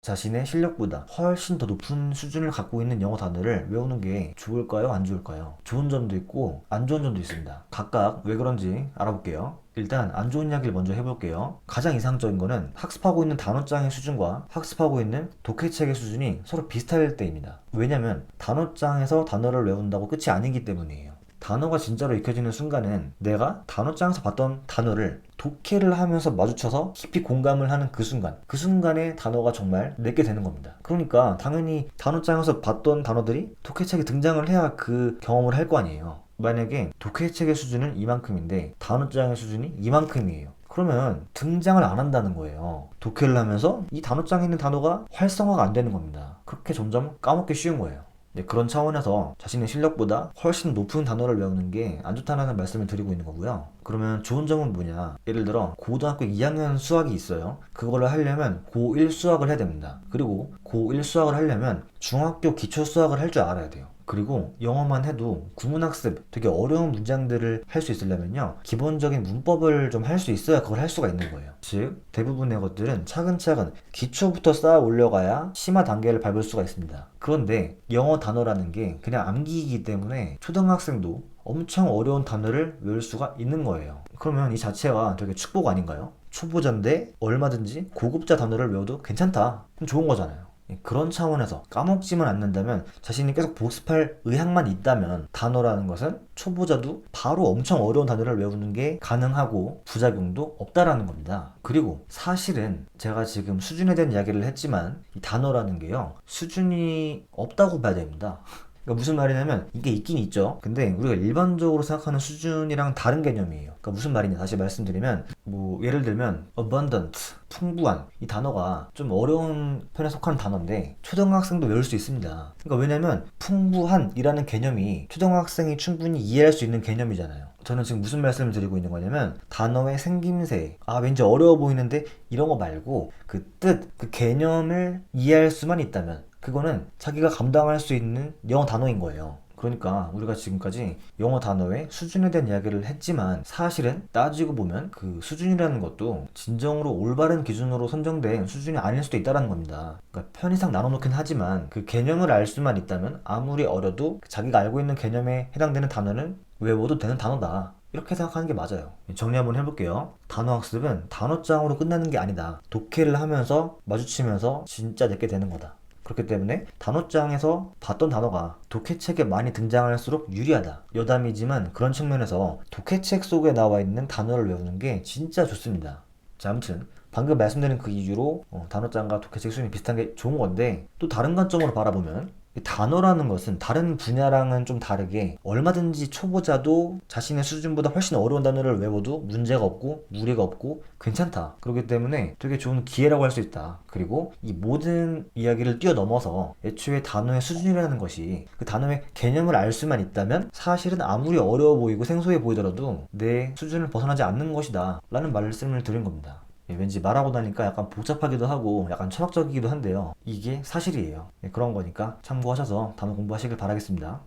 자신의 실력보다 훨씬 더 높은 수준을 갖고 있는 영어 단어를 외우는 게 좋을까요? 안 좋을까요? 좋은 점도 있고 안 좋은 점도 있습니다. 각각 왜 그런지 알아볼게요. 일단 안 좋은 이야기를 먼저 해볼게요. 가장 이상적인 거는 학습하고 있는 단어장의 수준과 학습하고 있는 독해책의 수준이 서로 비슷할 때입니다. 왜냐면 단어장에서 단어를 외운다고 끝이 아니기 때문이에요. 단어가 진짜로 익혀지는 순간은 내가 단어장에서 봤던 단어를 독해를 하면서 마주쳐서 깊이 공감을 하는 그 순간에 단어가 정말 내게 되는 겁니다. 그러니까 당연히 단어장에서 봤던 단어들이 독해책에 등장을 해야 그 경험을 할 거 아니에요. 만약에 독해책의 수준은 이만큼인데 단어장의 수준이 이만큼이에요. 그러면 등장을 안 한다는 거예요. 독해를 하면서 이 단어장에 있는 단어가 활성화가 안 되는 겁니다. 그렇게 점점 까먹기 쉬운 거예요. 네, 그런 차원에서 자신의 실력보다 훨씬 높은 단어를 외우는 게 안 좋다는 말씀을 드리고 있는 거고요. 그러면 좋은 점은 뭐냐? 예를 들어 고등학교 2학년 수학이 있어요. 그거를 하려면 고1 수학을 해야 됩니다. 그리고 고1 수학을 하려면 중학교 기초 수학을 할 줄 알아야 돼요. 그리고 영어만 해도 구문학습 되게 어려운 문장들을 할 수 있으려면요 기본적인 문법을 좀 할 수 있어야 그걸 할 수가 있는 거예요. 즉 대부분의 것들은 차근차근 기초부터 쌓아 올려가야 심화 단계를 밟을 수가 있습니다. 그런데 영어 단어라는 게 그냥 암기이기 때문에 초등학생도 엄청 어려운 단어를 외울 수가 있는 거예요. 그러면 이 자체가 되게 축복 아닌가요? 초보자인데 얼마든지 고급자 단어를 외워도 괜찮다. 그럼 좋은 거잖아요. 그런 차원에서 까먹지만 않는다면 자신이 계속 복습할 의향만 있다면 단어라는 것은 초보자도 바로 엄청 어려운 단어를 외우는 게 가능하고 부작용도 없다라는 겁니다. 그리고 사실은 제가 지금 수준에 대한 이야기를 했지만 이 단어라는 게요 수준이 없다고 봐야 됩니다. 그러니까 무슨 말이냐면 이게 있긴 있죠. 근데 우리가 일반적으로 생각하는 수준이랑 다른 개념이에요. 그러니까 무슨 말이냐 다시 말씀드리면 뭐 예를 들면 abundant 풍부한 이 단어가 좀 어려운 편에 속하는 단어인데 초등학생도 외울 수 있습니다. 그러니까 왜냐면 풍부한이라는 개념이 초등학생이 충분히 이해할 수 있는 개념이잖아요. 저는 지금 무슨 말씀을 드리고 있는 거냐면 단어의 생김새 왠지 어려워 보이는데 이런 거 말고 그 뜻, 그 개념을 이해할 수만 있다면 그거는 자기가 감당할 수 있는 영어 단어인 거예요. 그러니까 우리가 지금까지 영어 단어의 수준에 대한 이야기를 했지만 사실은 따지고 보면 그 수준이라는 것도 진정으로 올바른 기준으로 선정된 수준이 아닐 수도 있다는 겁니다. 그러니까 편의상 나눠놓긴 하지만 그 개념을 알 수만 있다면 아무리 어려도 자기가 알고 있는 개념에 해당되는 단어는 외워도 되는 단어다. 이렇게 생각하는 게 맞아요. 정리 한번 해볼게요. 단어 학습은 단어장으로 끝나는 게 아니다. 독해를 하면서 마주치면서 진짜 내게 되는 거다. 그렇기 때문에 단어장에서 봤던 단어가 독해책에 많이 등장할수록 유리하다. 여담이지만 그런 측면에서 독해책 속에 나와 있는 단어를 외우는 게 진짜 좋습니다. 자, 아무튼 방금 말씀드린 그 이유로 단어장과 독해책 수준이 비슷한 게 좋은 건데 또 다른 관점으로 바라보면 단어라는 것은 다른 분야랑은 좀 다르게 얼마든지 초보자도 자신의 수준보다 훨씬 어려운 단어를 외워도 문제가 없고 무리가 없고 괜찮다. 그렇기 때문에 되게 좋은 기회라고 할 수 있다. 그리고 이 모든 이야기를 뛰어넘어서 애초에 단어의 수준이라는 것이 그 단어의 개념을 알 수만 있다면 사실은 아무리 어려워 보이고 생소해 보이더라도 내 수준을 벗어나지 않는 것이다 라는 말씀을 드린 겁니다. 왠지 말하고 나니까 약간 복잡하기도 하고 약간 철학적이기도 한데요. 이게 사실이에요. 그런 거니까 참고하셔서 단어 공부하시길 바라겠습니다.